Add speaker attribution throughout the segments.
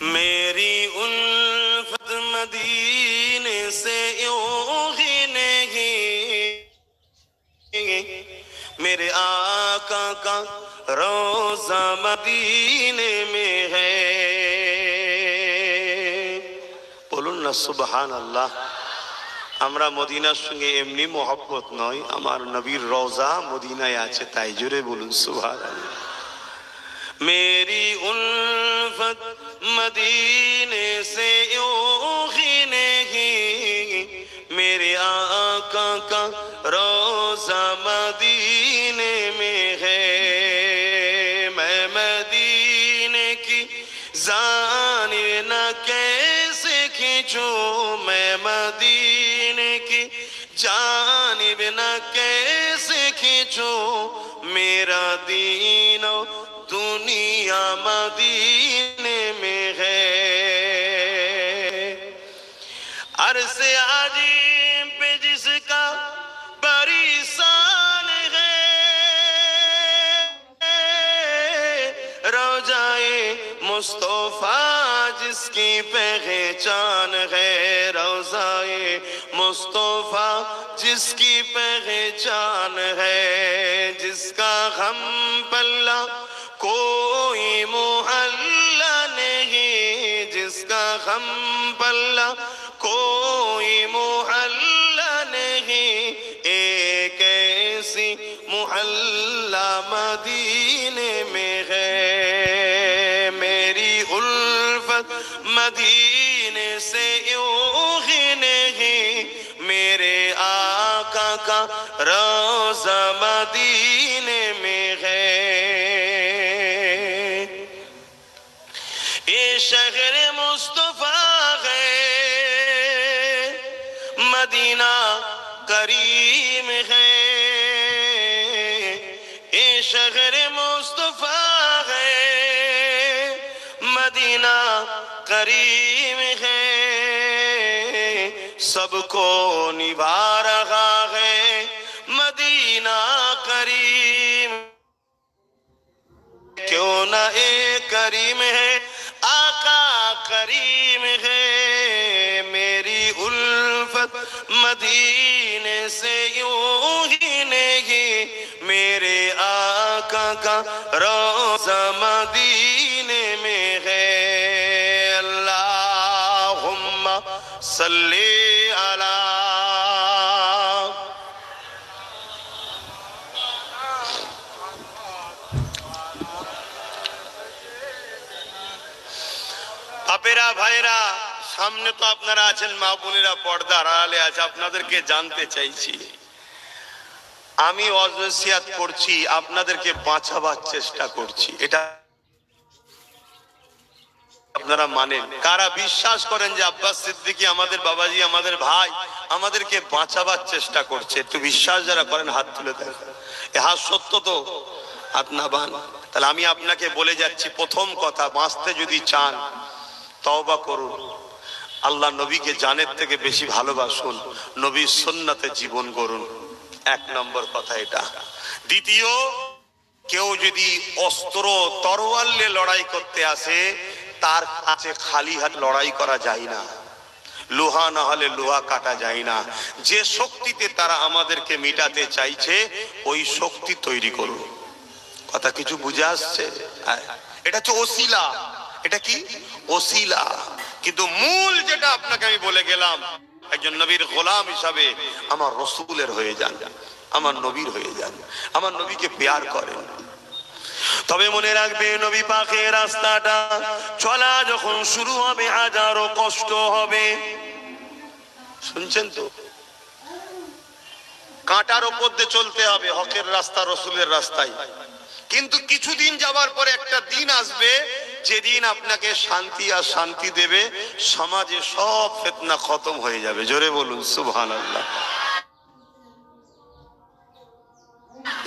Speaker 1: میری الفت مدینے سے یوں ہی نہیں، میرے آقا کا روزہ مدینے میں ہے۔ বলুন না সুবহানাল্লাহ। আমরা মদিনার সঙ্গে এমনি মহব্বত নয়, আমার নবীর রওজা মদিনায় আছে, তাই জোরে বলুন সুবহানাল্লাহ। میری الفت مدینے سے یوں ہی نہیں، میرے آقا کا روزہ مدینے میں ہے۔ میں مدینے کی جانب نہ کیسے کھینچوں، میں مدینے کی جانب نہ کیسے کھینچوں، میرا دین و دنیا مدینے میں ہے۔ عرض عظیم پہ جس کا بڑی شان ہے، روضۂ مصطفیٰ جس کی پہچان ہے، روضۂ مصطفیٰ جس کی پہچان ہے، جس کا غم پلہ کوئی محلہ نہیں، جس کا غم پلہ کوئی محلہ نہیں، ایک ایسی محلہ مدینے میں ہے۔ میری الفت مدینے سے یوں ہی نہیں، میرے آقا کا روزہ مدینے میں ہے۔ یہ شہر مصطفیٰ ہے، مدینہ کریم ہے، یہ شہر مصطفیٰ ہے، مدینہ کریم ہے، سب کو نبھا رہا ہے مدینہ کریم، کیوں نہ ایک کریم ہے آقا کریم ہے۔ میری الفت مدینے سے یوں ہی نہیں، میرے آقا کا روزہ مدینے میں ہے۔ اللہم صلی علی বাপেরা ভাইরা, সামনে তো আপনারা আছেন, মা বোনেরা পর্দার আড়ালে আছে, আপনাদেরকে জানতে চাইছি, আমি ওয়াজ-নসিহত করছি, আপনাদেরকে বাঁচাবার চেষ্টা করছি, এটা আপনারা মানেন? কারা বিশ্বাস করেন যে আব্বাস সিদ্দিকী আমাদের বাবাজি, আমাদের ভাই, আমাদেরকে বাঁচাবার চেষ্টা করছে? একটু বিশ্বাস যারা করেন হাত তুলে দেন। এ হাত সত্য তো? হাত না বান। তাহলে আমি আপনাকে বলে যাচ্ছি, প্রথম কথা, বাঁচতে যদি চান তওবা করুন, আল্লাহ নবীকে জানের থেকে বেশি ভালোবাসুন, নবীর সুন্নাতে জীবন গড়ুন। এক নম্বর কথা এটা। দ্বিতীয়, কেউ যদি অস্ত্র তরোয়াল নিয়ে লড়াই করতে আসে, তার কাছে খালি হাত লড়াই করা যায় না, লোহা না হলে লোহা কাটা যায় না। যে শক্তিতে তারা আমাদেরকে মিটাতে চাইছে, ওই শক্তি তৈরি করুন। কথা কিছু বুঝে আসছে? এটা হচ্ছে ওসিলা। এটা কি? ওসিলা। কিন্তু মূল যেটা আপনাকে আমি বলে গেলাম, একজন নবীর গোলাম হিসাবে আমার রসুলের হয়ে যান, আমার নবীর হয়ে যান, আমার নবীকে প্যার করেন। তবে মনে রাখবে, নবী পাকের রাস্তাটা চলা যখন শুরু হবে, হাজারো কষ্ট হবে। শুনছেন তো? কাঁটার ওপর দিয়ে চলতে হবে, হকের রাস্তা, রসুলের রাস্তায়। কিন্তু কিছুদিন যাবার পরে একটা দিন আসবে, যেদিন আপনাকে শান্তি আর শান্তি দেবে, সমাজে সব ফিতনা খতম হয়ে যাবে। জোরে বলুন সুবহানাল্লাহ।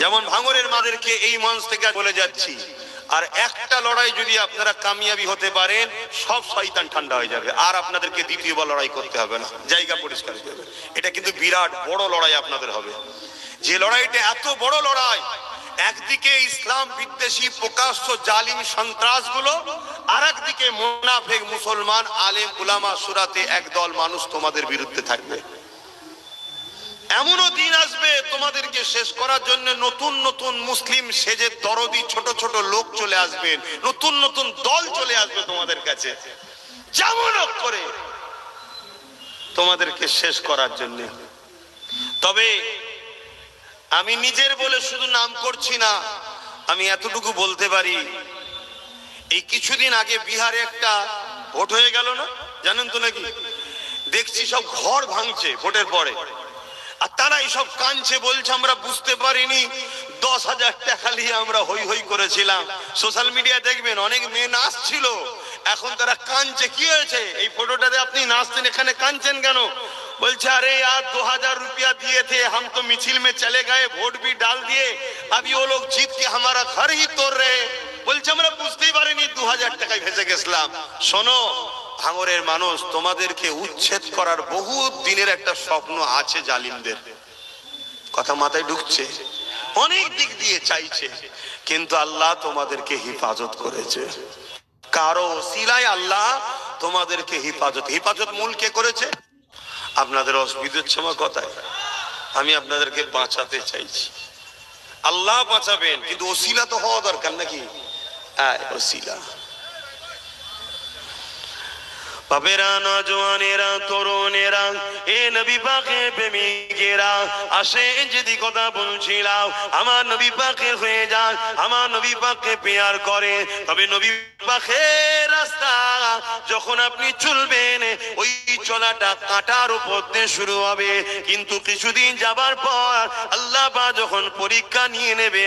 Speaker 1: যেমন ভাঙরের মাদেরকে এই মঞ্চ থেকে বলে যাচ্ছি, আর একটা লড়াই যদি আপনারা কামিয়াবি হতে পারেন, সব শয়তান ঠান্ডা হয়ে যাবে, আর আপনাদেরকে দ্বিতীয়বার লড়াই করতে হবে না, জায়গা পরিষ্কার হয়ে যাবে। এটা কিন্তু বিরাট বড় লড়াই আপনাদের হবে। যে লড়াইটা এত বড় লড়াই, একদিকে ইসলাম বিদ্বেষী প্রকাশ্য জালিম সন্ত্রাসগুলো, আর একদিকে মুনাফিক মুসলমান আলেম উলামা সুরাতে একদল মানুষ তোমাদের বিরুদ্ধে থাকবে। এমনও দিন আসবে তোমাদেরকে শেষ করার জন্য নতুন নতুন মুসলিম সেজে দরদি ছোট ছোট লোক চলে আসবেন, নতুন নতুন দল চলে আসবে তোমাদের কাছে, যেমন করে তোমাদেরকে শেষ করার জন্য। তবে আমি নিজের বলে শুধু নাম করছি না, আমি এতটুকু বলতে পারি, এই কিছুদিন আগে বিহারে একটা ভোট হয়ে গেল না, জানেন তো নাকি? দেখছি সব ঘর ভাঙছে ভোটের পরে, আর তারা এইসব কাঁদছে, বলছে আমরা বুঝতে পারিনি, 10,000 টাকা নিয়ে আমরা হই হই করেছিলাম। সোশ্যাল মিডিয়া দেখবেন অনেক মেয়ে নাচছিল, এখন তারা কাঁদছে। কি হয়েছে? এই ফটোটাতে আপনি নাচতেন, এখানে কাঁদছেন কেন? बोलছে अरे यार 2000 रुपया दिए थे, हम तो मिছিল में चले गए, वोट भी डाल दिए, अभी वो लोग जीत के हमारा घर ही तोड़ रहे। বলছে আমরা বুঝতেই পারিনি 2000 টাকায় ভেসে গেছিলাম। শোনো ভাঙরের মানুষ, তোমাদেরকে উচ্ছেদ করার বহু দিনের একটা স্বপ্ন আছে জালিমদের, কথা মাথায় ঢুকছে, অনেক দিক দিয়ে চাইছে, কিন্তু আল্লাহ তোমাদেরকে হেফাজত করেছে। কারো ওসিলায় আল্লাহ তোমাদেরকে হেফাজত মূল কে করেছে? আপনাদের অসুবিধা হচ্ছে আমার কথায়, আমি আপনাদেরকে বাঁচাতে চাইছি। আল্লাহ বাঁচাবেন, কিন্তু ওসিলা তো হওয়া দরকার নাকি? ওসিলা। বাবেরা, নজওয়ানেরা, তরুণেরা, এ নবী পাকের প্রেমিকেরা, আসেন যদি কথা বলছিলাম, আমার নবী পাকের হয়ে যান, আমার নবী পাককে পেয়ার করে, তবে নবী পাকের রাস্তা যখন আপনি চলবেন, ওই চলাটা কাঁটার উপর দিয়ে শুরু হবে, কিন্তু কিছুদিন যাবার পর আল্লাহ পাক যখন পরীক্ষা নিয়ে নেবে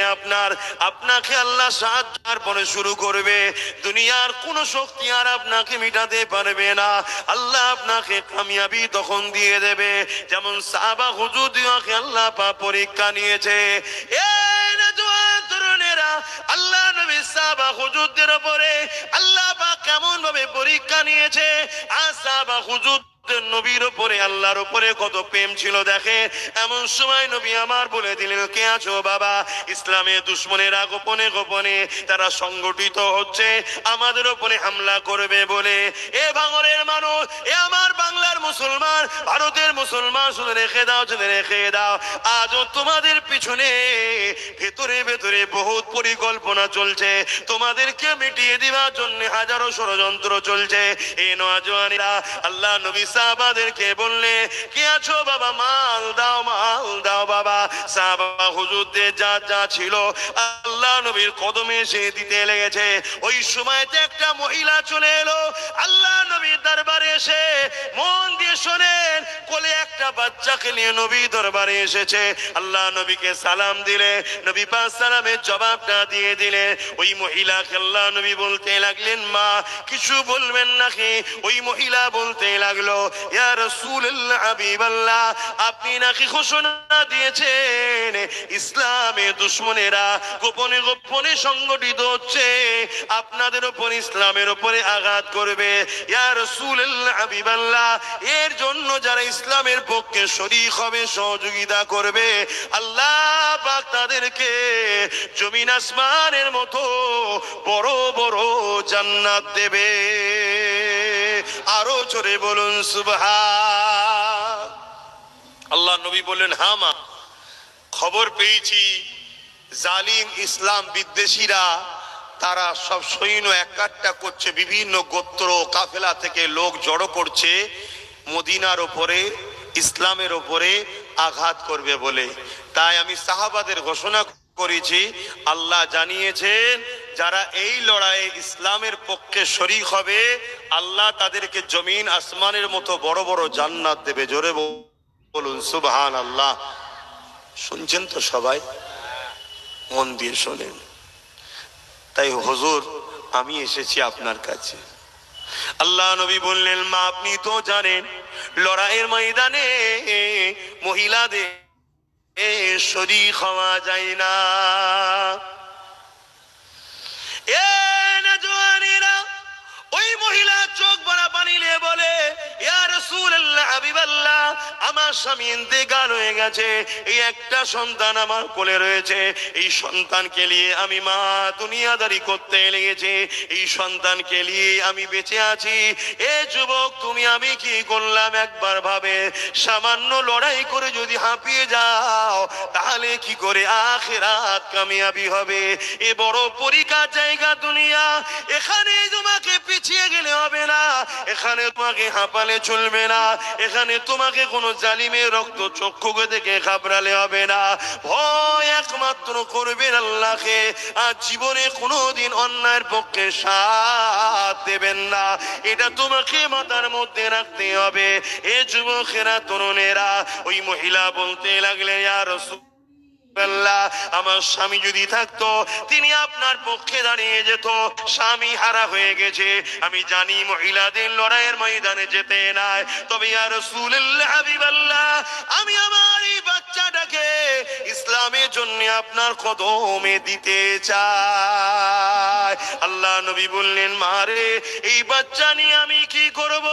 Speaker 1: আপনাকে আল্লাহ সাহায্যের পরে শুরু করবে, দুনিয়ার কোন শক্তি আর আপনাকে মিটাতে পারবে না। আল্লাহ আপনাকে কামিয়াবি তখন দিয়ে দেবে, যেমন সাহাবা হুজুরকে আল্লাহ পাক পরীক্ষা নিয়েছে। এই নওজোয়ান তরুণেরা, আল্লাহ নবী সাহাবা হুজুরদের উপরে আল্লাহ পাক কেমন ভাবে পরীক্ষা নিয়েছে, আর সাহাবা হুজুর নবীর উপরে আল্লাহর উপরে কত প্রেম ছিল দেখে। এমন সময় নবী আমার বলে দিলেন, কে আছো বাবা? ইসলামের দুশমনেরা গোপনে গোপনে তারা সংগঠিত হচ্ছে আমাদের উপরে হামলা করবে বলে। এ ভাঙরের মানুষ, এ আমার বাংলার মুসলমান, ভারতের মুসলমান, শুধু রেখে দাও, শুধু রেখে দাও, আজও তোমাদের পিছনে ভেতরে ভেতরে বহুত পরিকল্পনা চলছে, তোমাদেরকে মিটিয়ে দেওয়ার জন্য হাজারো ষড়যন্ত্র চলছে। এই নওজওয়ানেরা আল্লাহ নবী সাহাবাদেরকে বললে, কে আছো বাবা? মাল দাও বাবা। সাহাবা হুজুরদের যা যা ছিল আল্লাহ নবীর কদমে এসে দিতে লেগেছে। ওই সময়তে একটা মহিলা চলে এলো আল্লাহ নবীর দরবারে এসে, মন দিয়ে শোনেন, কোলে একটা বাচ্চাকে নিয়ে নবী দরবারে এসেছে। আল্লাহ নবীকে সালাম দিলে, নবী পাক সালামের জবাবটা দিয়ে দিলে। ওই মহিলাকে আল্লাহ নবী বলতে লাগলেন, মা কিছু বলবেন নাকি? ওই মহিলা বলতে লাগলো, ইয়া রাসূলুল্লাহ, হাবিবাল্লাহ, আপনি নাকি ঘোষণা দিয়েছেন ইসলামের দুশমনেরা গোপনে গোপনে সংগঠিত হচ্ছে, আপনাদের উপর ইসলামের উপরে আঘাত করবে। ইয়া রাসূলুল্লাহ, হাবিবাল্লাহ, এর জন্য যারা ইসলামের পক্ষে শরীক হবে, সহযোগিতা করবে, আল্লাহ পাক তাদেরকে জমিন আসমানের মতো বড় বড় জান্নাত দেবে। আরো জোরে বলুন সুবহান। আল্লাহ নবী বললেন, হ্যাঁ মা, খবর পেয়েছি জালিম ইসলাম বিদ্বেষীরা তারা সব সৈন্য একাট্টা করছে, বিভিন্ন গোত্র কাফেলা থেকে লোক জড়ো করছে মদিনার উপরে, ইসলামের উপরে আঘাত করবে বলে। তাই আমি সাহাবাদের ঘোষণা করেছি, আল্লাহ জানিয়েছেন যারা এই লড়াইয়ে ইসলামের পক্ষে শরীক হবে, আল্লাহ তাদেরকে জমিন আসমানের মতো বড় বড় জান্নাত দেবে। জোরে বলুন সুবহানাল্লাহ। শুনছেন তো সবাই? মন দিয়ে শোনেন। তাই হুজুর, আমি এসেছি আপনার কাছে। আল্লাহ নবী বললেন, মা আপনি তো জানেন লড়াইয়ের ময়দানে মহিলাদের শরীক হওয়া যায় না। এ নওজওয়ানেরা, ওই মহিলা চোখ ভরা পানি নিয়ে বলে, ইয়া রাসূলুল্লাহ, হাবিবাল্লাহ, আল্লাহ আমার স্বামী ইন্তেকাল হয়ে গেছে, এই একটা সন্তান আমার কোলে রয়েছে, এই সন্তানকে নিয়ে আমি মা দুনিয়াদারি করতে লেগেছে, এই সন্তানকে নিয়ে আমি বেঁচে আছি। এ যুবক, তুমি আমি কি করলাম একবার ভাবে। সামান্য লড়াই করে যদি হাঁপিয়ে যাও তাহলে কি করে আখিরাত কামিয়াবি হবে? এ বড় পরীক্ষার জায়গা দুনিয়া, এখানে তোমাকে পিছিয়ে গেলে হবে না, এখানে তোমাকে হাঁপালে চলবে না, এখানে তোমাকে কোনো জালিমের রক্ত চক্ষুকে দেখে ঘাবড়ালে হবে না। ভয় একমাত্র করবেন আল্লাহকে, আর জীবনে কোনোদিন অন্যায়ের পক্ষে সাথ দেবেন না, এটা তোমাকে মাথার মধ্যে রাখতে হবে। এ যুবকেরা, তরুণেরা, ওই মহিলা বলতে লাগলেন, ইয়া রাসূলুল্লাহ, আমার স্বামী যদি থাকতো তিনি আপনার পক্ষে দাঁড়িয়ে যেত, স্বামী হারা হয়ে গেছে, আমি জানি মহিলাদের লড়াইয়ের ময়দানে যেতে নাই, তবে ইয়া রাসূলুল্লাহ, হাবিবাল্লাহ, আমি আমার এই বাচ্চাটাকে ইসলামের জন্য আপনার কদমে দিতে চাই। আল্লাহ নবী বললেন, মারে এই বাচ্চা নিয়ে আমি কি করব?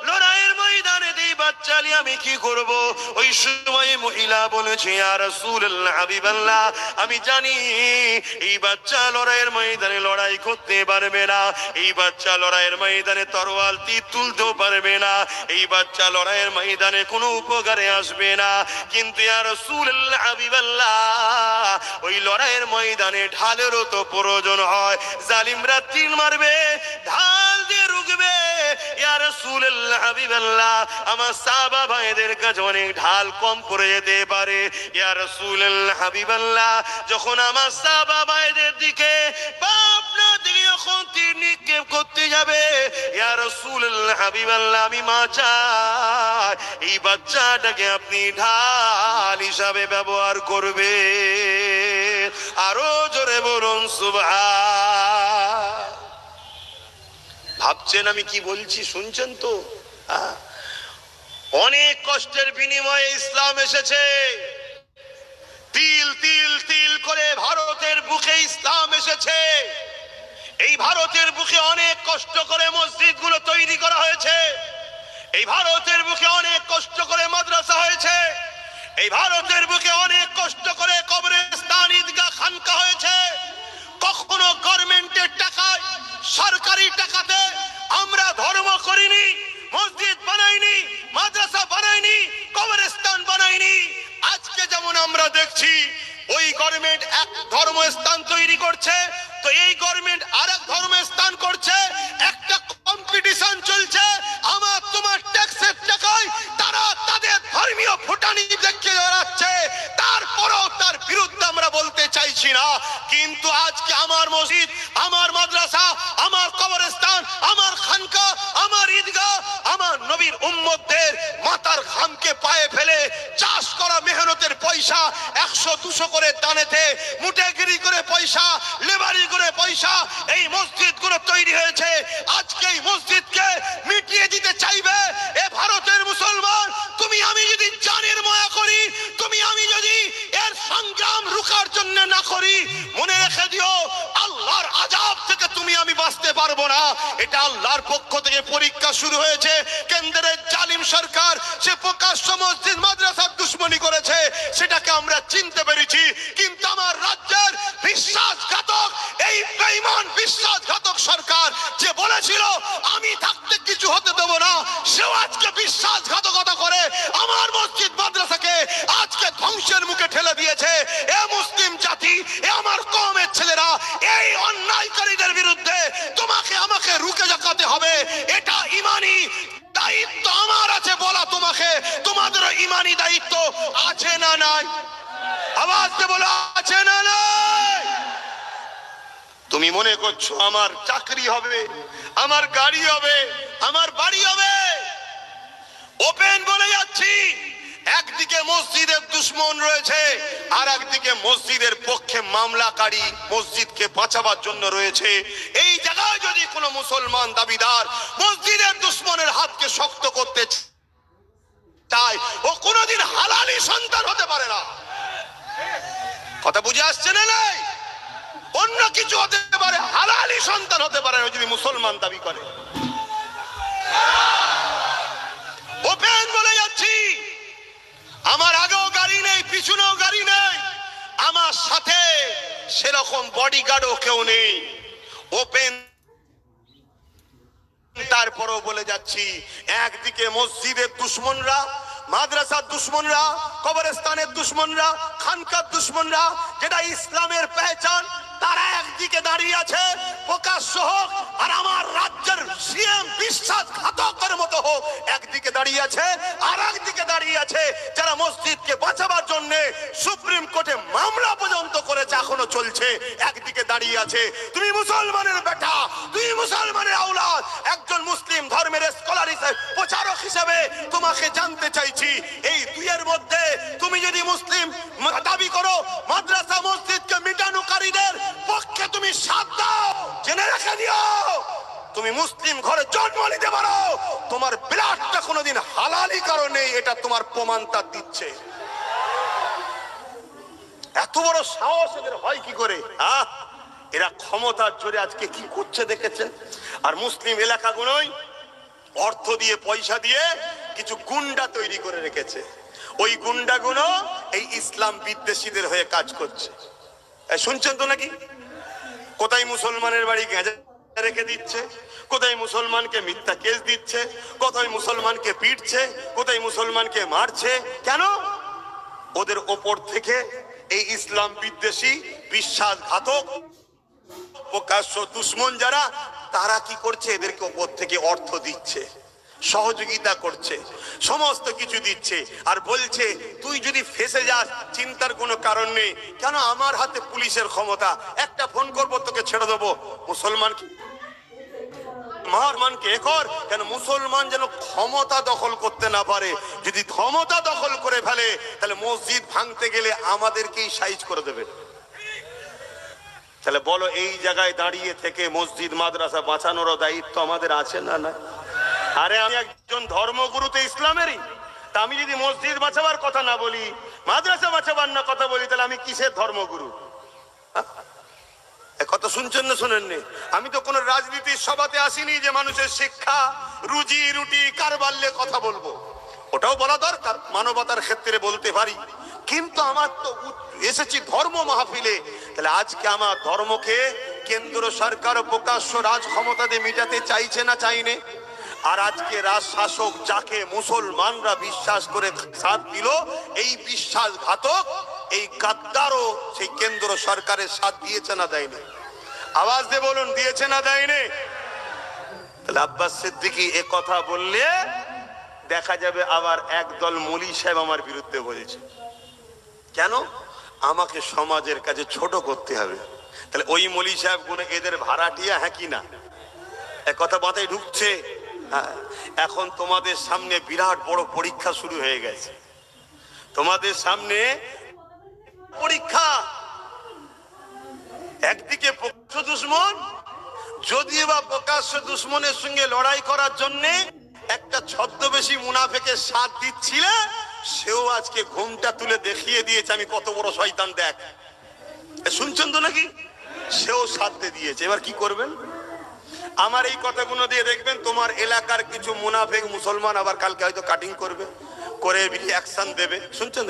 Speaker 1: লড়াইয়ের ময়দানে এই বাচ্চা নিয়ে আমি কি করব? ওই সময় মহিলা বলেছে, ইয়া রাসূলুল্লাহ, হাবিবাল্লাহ, আমি জানি এই বাচ্চা লড়াইয়ের ময়দানে লড়াই করতে পারবে না, এই বাচ্চা লড়াইয়ের ময়দানে তরোয়াল তীর তুলতেও পারবে না, এই বাচ্চা লড়াইয়ের ময়দানে কোনো উপকারে আসবে না, কিন্তু ইয়া রাসূলুল্লাহ, হাবিবাল্লাহ, ওই লড়াইয়ের ময়দানে ঢালেরও তো প্রয়োজন হয়, জালিমরা তীর মারবে, ঢাল দিয়ে রুখবে। ইয়া রাসূলুল্লাহ, হাবিবাল্লাহ, আমার সাহাবা ভাইদের কাছে অনেক ঢাল কম পড়ে যেতে পারে। ইয়া রাসূলুল্লাহ, হাবিবাল্লাহ, যখন আমার সাহাবা ভাইদের দিকে বা আপনার দিকে যখন তীর নিক্ষেপ করতে যাবে, ইয়া রাসূলুল্লাহ, হাবিবাল্লাহ, আমি মা চাই এই বাচ্চাটাকে আপনি ঢাল হিসাবে ব্যবহার করবে। আরো জোরে বলুন সুবহান। ভাবছেন আমি কি বলছি? শুনছেন তো? অনেক কষ্টের বিনিময়ে ইসলাম এসেছে, তিল তিল তিল করে ভারতের বুকে ইসলাম এসেছে। এই ভারতের বুকে অনেক কষ্ট করে মসজিদগুলো তৈরি করা হয়েছে, এই ভারতের বুকে অনেক কষ্ট করে মাদ্রাসা হয়েছে, এই ভারতের বুকে অনেক কষ্ট করে কবরস্থান, ঈদগাহ, খানকা হয়েছে। কখনো গভর্নমেন্টের টাকায়, সরকারি টাকাতে আমরা ধর্ম করিনি, মসজিদ বানাইনি, মাদ্রাসা বানাইনি, কবরস্থান বানাইনি। আজকে যেমন আমরা দেখছি ওই গভর্নমেন্ট এক ধর্মস্থান তৈরি করছে, তো এই গভর্নমেন্ট আরেক ধর্মস্থান করছে, একটা কম্পিটিশন চলছে, আমার তোমার ট্যাক্সের টাকায় তারা তাদের ধর্মীয় ফুটানি দেখিয়ে বেড়াচ্ছে। তারপরেও তার বিরুদ্ধে আমরা বলতে চাইছি না, কিন্তু আজকে আমার মসজিদ, আমার মাদ্রাসা, আমার কবরস্থান, আমার খানকা, আমার ঈদগাহ, আমার নবীর উম্মতদের মাথার ঘামকে পায়ে ফেলে চাষ করা মেহনতের পয়সা 100-200 করে দানেতে মুটেগিরি করে পয়সা, লেবারি করে পয়সা এই মসজিদগুলো তৈরি হয়েছে। আজকে এই মসজিদকে মিটিয়ে দিতে চাইবে এ ভারতের মুসলমান। তুমি আমি যদি জানের মায়া করি, তুমি আমি যদি এর সংগ্রাম রুখার জন্য না করি, মনে রেখে দিও আল্লাহর আযাব থেকে তুমি আমি বাঁচতে পারবো না। এটা আল্লাহর পক্ষ থেকে পরীক্ষা শুরু হয়েছে। কেন্দ্রের জালিম সরকার সে প্রকাশ্য মসজিদ মাদ্রাসার দুশ্মনী করেছে, সেটাকে আমরা চিনতে পেরেছি, কিন্তু আমার রাজ্যের বিশ্বাসঘাতক, এই বেঈমান বিশ্বাসঘাতক সরকার যে বলেছিল আমি থাকতে কিছু হতে দেব না, সেও আজকে বিশ্বাসঘাতকতা করে আমার মসজিদ মাদ্রাসাকে আজকে ধ্বংসের মুখে ঠেলে দিয়েছে। এ মুসলিম জাতি, এ আমার কওমের ছেলেরা, এই অন্যায়কারীদের বিরুদ্ধে তোমাকে আমাকে রুখে দাঁড়াতে হবে। এটা ইমানি দায়িত্ব আমার আছে বলা, তোমাকে তোমাদের ইমানি দায়িত্ব আছে না নাই? আওয়াজ দিয়ে বলো, আছে না নাই? তুমি মনে করছো আমার চাকরি হবে, আমার গাড়ি হবে, আমার বাড়ি হবে? ওপেন বলে যাচ্ছি, একদিকে মসজিদের দুশ্মন রয়েছে, আর একদিকে মসজিদের পক্ষে মামলাকারী মসজিদকে বাঁচাবার জন্য রয়েছে। এই জায়গায় যদি কোনো মুসলমান দাবিদার মসজিদের দুশ্মনের হাতকে শক্ত করতে চায়, ও কোনোদিন হালালি সন্তান হতে পারে না। কথা বুঝে আসছে না? নাই, অন্য কিছু হতে পারে, হালালি সন্তান হতে পারে না যদি মুসলমান দাবি করে। ওপেন বলে যাচ্ছি, সেরকম বডিগার্ডও কেউ নেই, ওপেন। তারপরও বলে যাচ্ছি, একদিকে মসজিদের দুশ্মনরা, মাদ্রাসার দুশ্মনরা, কবরস্থানের দুশ্মনরা, খানকার দুশ্মনরা, যেটা ইসলামের পেহচান, তারা একদিকে দাঁড়িয়ে আছে প্রকাশ্য হোক, আর আমার রাজ্যের সিএম বিশ্বাসঘাতকের মতো হোক একদিকে দাঁড়িয়ে আছে, আর একদিকে দাঁড়িয়ে আছে যারা মসজিদকে বাঁচাবার জন্য সুপ্রিম কোর্টে মামলা পর্যন্ত করেছে, এখনো চলছে, একদিকে দাঁড়িয়ে আছে। তুমি মুসলমানের বেটা, তুমি মুসলমানের আওলাদ, একজন মুসলিম ধর্মের স্কলার হিসেবে, প্রচারক হিসেবে তোমাকে জানতে চাইছি, এই দুইয়ের মধ্যে তুমি যদি মুসলিম দাবি করো, মাদ্রাসা মসজিদকে মিটানোকারীদের পক্ষে তুমি সাথ দাও, জেনে রেখে দিও, তুমি মুসলিম ঘরে জন্ম নিতে পারো, তোমার ব্লাডটা কোনোদিন হালালি কারণে, এটা তোমার প্রমাণ তার দিচ্ছে। এত বড় সাহস এদের হয় কি করে? এরা ক্ষমতার জোরে আজকে কি করছে দেখেছেন। আর মুসলিম এলাকাগুলোই অর্থ দিয়ে, পয়সা দিয়ে কিছু গুন্ডা তৈরি করে রেখেছে, ওই গুন্ডাগুলো এই ইসলাম বিদ্বেষীদের হয়ে কাজ করছে। শুনছেন তো নাকি? কোথায় মুসলমানের বাড়ি গেঁজা রেখে দিচ্ছে, কোথায় মুসলমানকে মিথ্যা কেস দিচ্ছে, কোথায় মুসলমানকে পিটছে, কোথায় মুসলমানকে মারছে। কেন? ওদের ওপর থেকে এই ইসলাম বিদ্বেষী, বিশ্বাসঘাতক, প্রকাশ্য দুশ্মন যারা, তারা কি করছে? এদেরকে ওপর থেকে অর্থ দিচ্ছে, সহযোগিতা করছে, সমস্ত কিছু দিচ্ছে, আর বলছে তুই যদি ফেসে যাস চিন্তার কোনো কারণ নেই। কেন? আমার হাতে পুলিশের ক্ষমতা, একটা ফোন করবো তোকে ছেড়ে দেবো। মুসলমানকে মুসলমানকে একর কেন? মুসলমান যেন ক্ষমতা দখল করতে না পারে। যদি ক্ষমতা দখল করে ফেলে তাহলে মসজিদ ভাঙতে গেলে আমাদেরকেই সাইজ করে দেবে। তাহলে বলো, এই জায়গায় দাঁড়িয়ে থেকে মসজিদ মাদ্রাসা বাঁচানোর দায়িত্ব আমাদের আছে না? না। আরে আমি একজন ধর্মগুরু তো ইসলামেরই, তা আমি যদি মসজিদ বাঁচাবার কথা না বলি, মাদ্রাসা বাঁচাবার না কথা বলি, তাহলে আমি কিসের ধর্মগুরু? কথা শুনছেন না শোনেননি? আমি তো কোন রাজনীতির সভাতে আসিনি যে মানুষের শিক্ষা, রুজি রুটি, কারবারলে কথা বলবো। ওটাও বলা দরকার, মানবতার ক্ষেত্রে বলতে পারি, কিন্তু আমার তো এসেছি ধর্ম মাহফিলে। তাহলে আজকে আমার ধর্মকে কেন্দ্র সরকার প্রকাশ্য রাজ ক্ষমতা দিয়ে মিটাতে চাইছে না চাইনে। আর আজকে রাজ শাসক যাকে মুসলমানরা বিশ্বাস করে সাথ দিল, এই বিশ্বাসঘাতক, এই গাদ্দারও সেই কেন্দ্র সরকারের সাথ দিয়েছে না দেয়নি? আওয়াজ দিয়ে বলুন, দিয়েছে না দেয়নি? তাহলে আব্বাস সিদ্দিকী এ কথা বললে দেখা যাবে আবার একদল মৌলী সাহেব আমার বিরুদ্ধে বলেছে। কেন? আমাকে সমাজের কাছে ছোট করতে হবে। তাহলে ওই মৌলী সাহেব গুলো এদের ভাড়াটিয়া, হ্যাঁ কি না? এক কথা মাথায় ঢুকছে? এখন তোমাদের সামনে বিরাট বড় পরীক্ষা শুরু হয়ে গেছে। তোমাদের সামনে পরীক্ষা, একদিকে প্রকাশ্য দুশ্মন, যদিও বা প্রকাশ্য দুশ্মনের সঙ্গে লড়াই করার জন্য একটা ছদ্মবেশী মুনাফেকের সাথ দিচ্ছিল, সেও আজকে ঘুমটা তুলে দেখিয়ে দিয়েছে আমি কত বড় শয়তান, দেখ। শুনছেন তো নাকি? সেও সাথ দিয়েছে। এবার কি করবেন? আমার এই কথাগুলো দিয়ে দেখবেন তোমার এলাকার কিছু মুনাফেক মুসলমান আবার কালকে হয়তো কাটিং করবে, করে অ্যাকশন দেবে। শুনছেন?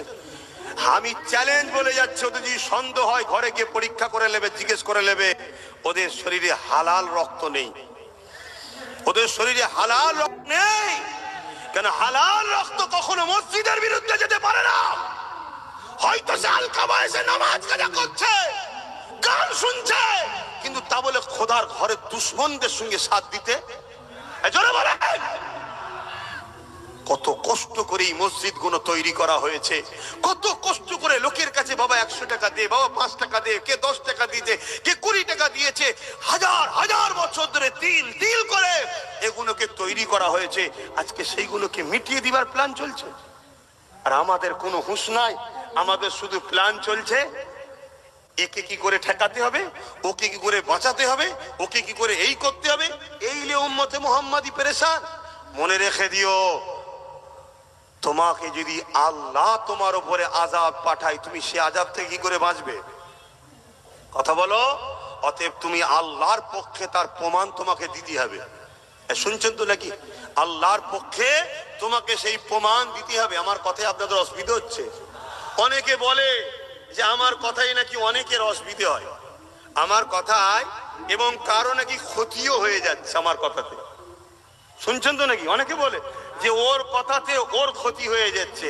Speaker 1: আমি চ্যালেঞ্জ বলে যাচ্ছি, ওদের যদি সন্দেহ হয় ঘরে গিয়ে পরীক্ষা করে নেবে, জিজ্ঞেস করে নেবে, ওদের শরীরে হালাল রক্ত নেই। ওদের শরীরে হালাল রক্ত নেই। কেন? হালাল রক্ত কখনো মসজিদের বিরুদ্ধে যেতে পারে না। হয়তো সে হালকা বয়সে নামাজ কাজা করছে, গান শুনছে, কিন্তু তা বলে খোদার ঘরের দুশ্মনদের সঙ্গে সাথ দিতে? জোরে বলে। কত কষ্ট করে এই মসজিদ গুলো তৈরি করা হয়েছে, কত কষ্ট করে লোকের কাছে বাবা 100 টাকা দে, বাবা 5 টাকা দে, কে 10 টাকা দিয়েছে, কে 20 টাকা দিয়েছে, হাজার হাজার বছর ধরে তিল তিল করে এগুলোকে তৈরি করা হয়েছে। আজকে সেইগুলোকে মিটিয়ে দিবার প্ল্যান চলছে, আর আমাদের কোনো হুঁশ নাই। আমাদের শুধু প্ল্যান চলছে, একে কি করে ঠেকাতে হবে, ওকে কি করে বাঁচাতে হবে, ওকে কি করে এই করতে হবে। এই লে উম্মতে মুহাম্মাদি পেরেশান। মনে রেখে দিও, তোমাকে যদি আল্লাহ তোমার উপরে আযাব পাঠায়, তুমি সে আযাব থেকে কি করে বাঁচবে? কথা বলো। অতএব তুমি আল্লাহর পক্ষে, তার প্রমাণ তোমাকে দিতে হবে। শুনছেন তো নাকি? আল্লাহর পক্ষে তোমাকে সেই প্রমাণ দিতে হবে। আমার কথায় আপনাদের অসুবিধা হচ্ছে? অনেকে বলে যে আমার কথাই নাকি অনেকের অসুবিধা হয়। আমার কথায়, এবং কারো নাকি ক্ষতিও হয়ে যাচ্ছে আমার কথাতে। শুনছেন তো নাকি? অনেকে বলে যে ওর কথাতে ওর ক্ষতি হয়ে যাচ্ছে।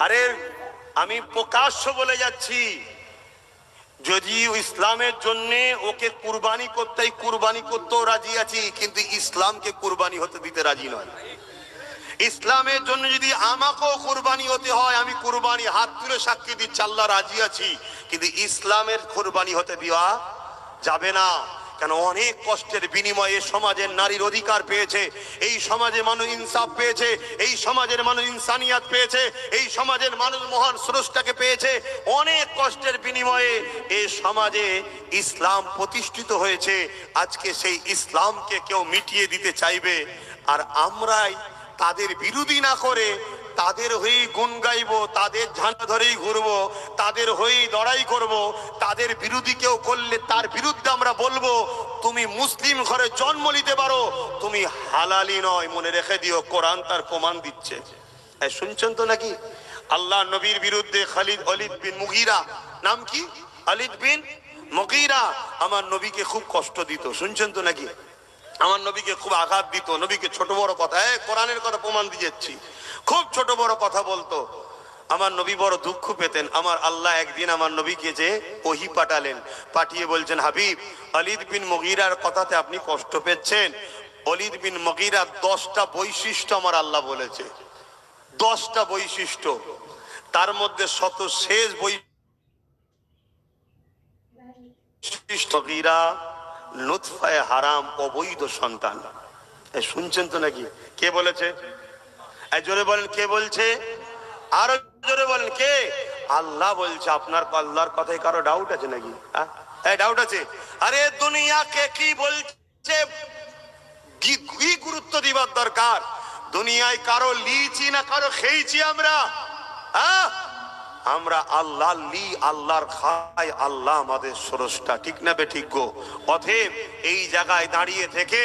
Speaker 1: আরে আমি প্রকাশ্য বলে যাচ্ছি, যদি ইসলামের জন্য ওকে কুরবানি করতেও রাজি আছি, কিন্তু ইসলামকে কুরবানি হতে দিতে রাজি নয়। ইসলামের জন্য যদি আমাকেও কুরবানি হতে হয়, আমি কুরবানি হাত তুলে সাক্ষী দিচ্ছি আল্লাহ রাজি আছি, কিন্তু ইসলামের কুরবানি হতে দেওয়া যাবে না। কেন? অনেক কষ্টের বিনিময়ে সমাজের নারীর অধিকার পেয়েছে, এই সমাজে মানুষ ইনসাফ পেয়েছে, এই সমাজের মানুষ ইনসানিয়াত পেয়েছে, এই সমাজের মানুষ মহান স্রষ্টাকে পেয়েছে। অনেক কষ্টের বিনিময়ে এই সমাজে ইসলাম প্রতিষ্ঠিত হয়েছে। আজকে সেই ইসলামকে কেউ মিটিয়ে দিতে চাইবে, আর আমরাই তাদের বিরোধী না করে তাদের হয়েই গুণ গাইব, তাদের ঝান্ডা ধরেই ঘুরবো, তাদের হয়েই লড়াই করব। তাদের বিরোধী কেউ করলে তার বিরুদ্ধে আমরা বলবো, তুমি মুসলিম ঘরে জন্ম নিতে পারো, তুমি হালালি নয়। মনে রেখে দিও, কোরআন তার প্রমাণ দিচ্ছে। শুনছেন তো নাকি? আল্লাহ নবীর বিরুদ্ধে অলিদ বিন মুগীরা, নাম কি? অলিদ বিন মুগীরা আমার নবীকে খুব কষ্ট দিত। শুনছেন তো নাকি? আমার নবীকে খুব আঘাত দিত, নবীকে ছোট বড় কথা, কোরআনের কথা প্রমাণ দিয়েছি, খুব ছোট বড় কথা বলতো। আমার নবী বড় দুঃখ পেতেন। আমার আল্লাহ একদিন আমার নবীকে যে ওহী পাঠালেন, পাঠিয়ে বলছেন, হাবিব, অলিদ বিন মুগীরার কথাতে আপনি কষ্ট পেয়েছেন। অলিদ বিন মুগীরার 10টা বৈশিষ্ট্য আমার আল্লাহ বলেছে, 10টা বৈশিষ্ট্য। তার মধ্যে শেষ বৈশিষ্ট্য মুগীরা লুৎফায়ে হারাম, অবৈধ সন্তান। শুনছেন তো নাকি? কে বলেছে? জোরে বলেন, কে বলছে? আরো জোরে বলেন, কে? আল্লাহ বলছে। আপনার আল্লাহর কথায় কারো ডাউট আছে নাকি? ডাউট আছে? আরে দুনিয়াকে কি বলছে কি গুরুত্ব দিবার দরকার? দুনিয়ায় কারো লিছি না কারো খেয়েছি আমরা? আমরা আল্লাহ লি, আল্লাহর খাই, আল্লাহ আমাদের স্রষ্টা। ঠিক না বে ঠিক গো? অতএব এই জায়গায় দাঁড়িয়ে থেকে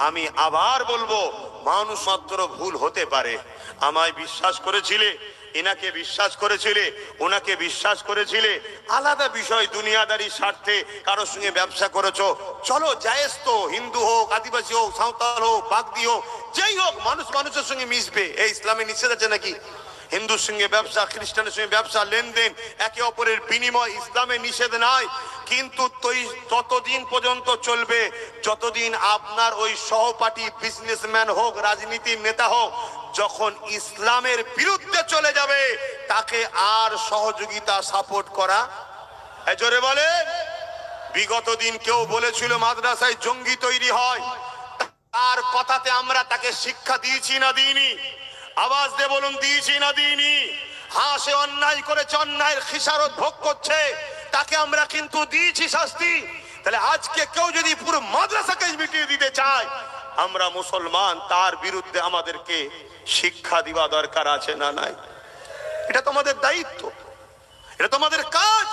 Speaker 1: আমি আবার বলবো, মানুষ মাত্র ভুল হতে পারে। আমায় বিশ্বাস করেছিলে, এনাকে বিশ্বাস করেছিলে, ওনাকে বিশ্বাস করেছিলে, আলাদা বিষয়। দুনিয়াদারি স্বার্থে কারোর সঙ্গে ব্যবসা করেছো, চলো জায়েজ তো। হিন্দু হোক, আদিবাসী হোক, সাঁওতাল হোক, বাগদি হোক, যেই হোক, মানুষ মানুষের সঙ্গে মিশবে। এই ইসলামে নিষেধ আছে নাকি? হিন্দুর সঙ্গে ব্যবসা, খ্রিস্টানের সঙ্গে ব্যবসা, লেনদেন, একে অপরের বিনিময় ইসলামে নিষেধ নাই। কিন্তু ততদিন পর্যন্ত চলবে যতদিন আপনার ওই সহপাঠী বিজনেসম্যান হোক, রাজনীতির নেতা হোক, যখন ইসলামের বিরুদ্ধে চলে যাবে তাকে আর সহযোগিতা সাপোর্ট করা। জোরে বলে। বিগত দিন কেউ বলেছিল মাদ্রাসায় জঙ্গি তৈরি হয়, তার কথাতে আমরা তাকে শিক্ষা দিয়েছি না দিইনি? আওয়াজ দিয়ে বলুন, দিয়েছি না দিইনি? হ্যাঁ, সে অন্যায় করেছে, অন্যায়ের খিসারত ভোগ করছে, তাকে আমরা কিন্তু দিয়েছি শাস্তি। তাহলে আজকে কেউ যদি পুরো মাদ্রাসাকে মিটিয়ে দিতে চায়, আমরা মুসলমান, তার বিরুদ্ধে আমাদেরকে শিক্ষা দিবা দরকার আছে না নাই? এটা তোমাদের দায়িত্ব, এটা তোমাদের কাজ।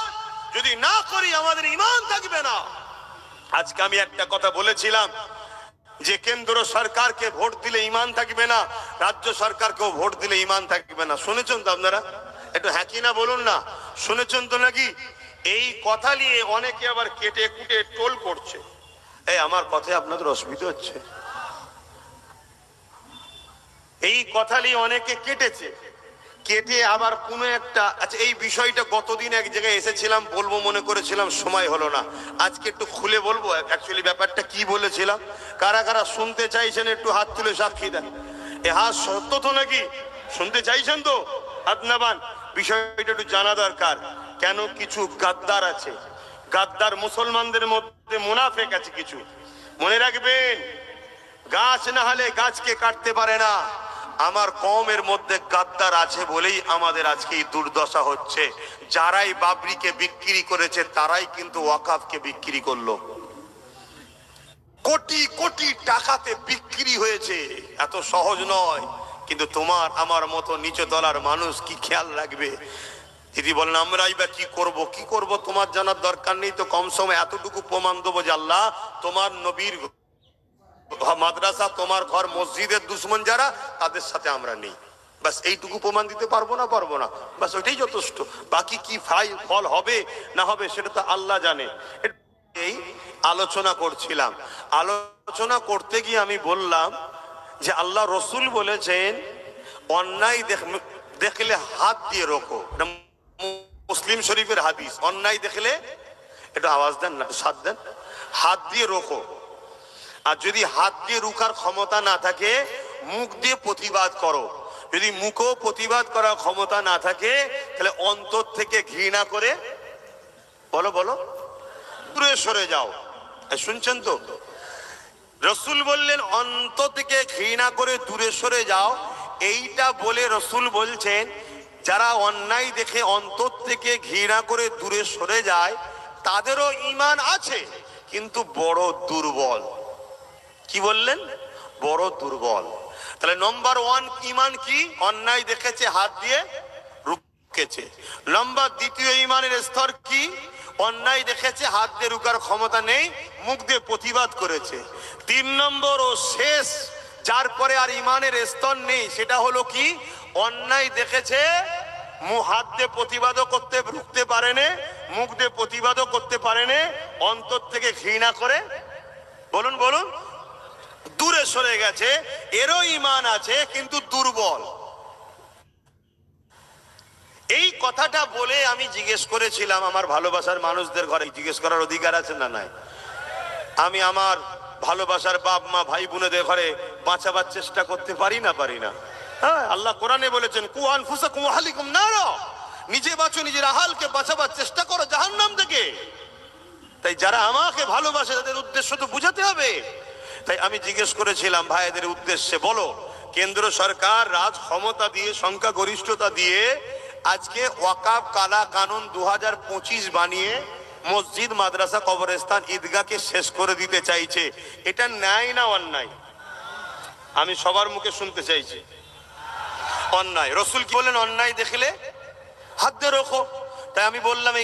Speaker 1: যদি না করি আমাদের ঈমান থাকবে না। আজকে আমি একটা কথা বলেছিলাম যে কেন্দ্র সরকারকে ভোট দিলে ঈমান থাকবে না, রাজ্য সরকারকেও ভোট দিলে ঈমান থাকবে না। শুনেছেন তো আপনারা? একটু হ্যাঁ কি না বলুন না। শুনেছেন তো নাকি? এই কথা নিয়ে অনেকে আবার কেটে কুটে টোল করছে। আমার কথায় আপনাদের অসুবিধা হচ্ছে? এই কথা নিয়ে অনেকে কেটেছে, কেটে আবার কোনো একটা, আচ্ছা এই বিষয়টা গতদিন এক জায়গায় এসেছিলাম, বলবো মনে করেছিলাম, সময় হলো না। আজকে একটু খুলে বলবো অ্যাকচুয়ালি ব্যাপারটা কি বলেছিলাম। কারা কারা শুনতে চাইছেন একটু হাত তুলে সাক্ষী দেন। হ্যাঁ, সত্য তো নাকি? শুনতে চাইছেন তো? হাত নামান। বিষয়টা একটু জানা দরকার। কেন? কিছু গাদ্দার আছে, গাদ্দার মুসলমানদের মধ্যে মুনাফেক আছে কিছু। মনে রাখবেন, গাছ না হলে গাছকে কাটতে পারে না। আমার কওমের মধ্যে গাদ্দার আছে বলেই আমাদের আজকে এই দুর্দশা হচ্ছে। যারাই বাবরিকে বিক্রি করেছে তারাই কিন্তু ওয়াকাফকে বিক্রি করলো। কোটি কোটি টাকাতে বিক্রি হয়েছে। এত সহজ নয়। কিন্তু তোমার আমার মতো নিচে তলার মানুষ কি খেয়াল রাখবে? দিদি বলেন, আমরাই বা কি করব? কি করব তোমার জানার দরকার নেই তো। কম সময় এতটুকু প্রমাণ দেবো যে আল্লাহ তোমার নবীর মাদ্রাসা, তোমার ঘর, মসজিদের দুশ্মন যারা, তাদের সাথে আমরা নেই। বাস এইটুকু প্রমাণ দিতে পারবো না, বাস ওইটাই যথেষ্ট। বাকি কি ফল হবে না হবে সেটা তো আল্লাহ জানে। এই আলোচনা করছিলাম। আলোচনা করতে গিয়ে আমি বললাম যে আল্লাহ রসুল বলেছেন অন্যায় দেখলে হাত দিয়ে রোকো। মুসলিম শরীফের হাদিস। অন্যায় দেখলে একটু আওয়াজ দেন না, সাথ দেন, হাত দিয়ে রোকো। আর যদি হাত দিয়ে রুখার ক্ষমতা না থাকে মুখ দিয়ে প্রতিবাদ করো। যদি মুখও প্রতিবাদ করার ক্ষমতা না থাকে তাহলে অন্তর থেকে ঘৃণা করে বলো বলো দূরে সরে যাও। শুনছেন তো? রসুল বললেন অন্তর থেকে ঘৃণা করে দূরে সরে যাও। এইটা বলে রসুল বলছেন যারা অন্যায় দেখে অন্তর থেকে ঘৃণা করে দূরে সরে যায় তাদেরও ঈমান আছে, কিন্তু বড় দুর্বল। কি বললেন? বড় দুর্বল। তাহলে নম্বর ওয়ান ঈমান কি? অন্যায় দেখেছে, হাত দিয়ে রুখেছে। নম্বর দ্বিতীয় ঈমানের স্তর কি? অন্যায় দেখেছে, হাত দিয়ে রুকার ক্ষমতা নেই, মুখ দিয়ে প্রতিবাদ করেছে। 3 নম্বর ও শেষ, যার পরে আর ঈমানের স্তর নেই, সেটা হলো কি? অন্যায় দেখেছে, হাত দিয়ে প্রতিবাদও করতে রুখতে পারেনি, মুখ দিয়ে প্রতিবাদও করতে পারেনি, অন্তর থেকে ঘৃণা করে বলুন বলুন দূরে সরে গেছে। এরও ঈমান আছে কিন্তু দুর্বল। এই কথাটা বলে আমি জিজ্ঞেস করেছিলাম আমার ভালোবাসার মানুষদের ঘরে, জিজ্ঞেস করার অধিকার আছে না নাই? আমি আমার ভালোবাসার বাপ মা ভাই বোনেদের ঘরে বাঁচাবার চেষ্টা করতে পারি না? পারি না? হ্যাঁ, আল্লাহ কোরআনে বলেছেন কু আনফুসাকুম ওয়া আহলিকুম নারা, নিজে বাঁচো, নিজের আহালকে বাঁচাবার চেষ্টা করো জাহান্নাম থেকে। তাই যারা আমাকে ভালোবাসে তাদের উদ্দেশ্য তো বুঝাতে হবে। তাই আমি জিজ্ঞেস করেছিলাম ভাইদের উদ্দেশ্যে, বলো কেন্দ্র সরকার রাজ ক্ষমতা দিয়ে, সংখ্যাগরিষ্ঠতা দিয়ে আজকে ওয়াকাফ কালা কানুন 2025 বানিয়ে মসজিদ, মাদ্রাসা, কবরস্থান, ঈদগাহকে শেষ করে দিতে চাইছে, এটা ন্যায় না অন্যায়? আমি সবার মুখে শুনতে চাইছি। অন্যায়। রসুল কি বলেন? অন্যায় দেখলে হাত দিয়ে রোখো। তাই আমি বললাম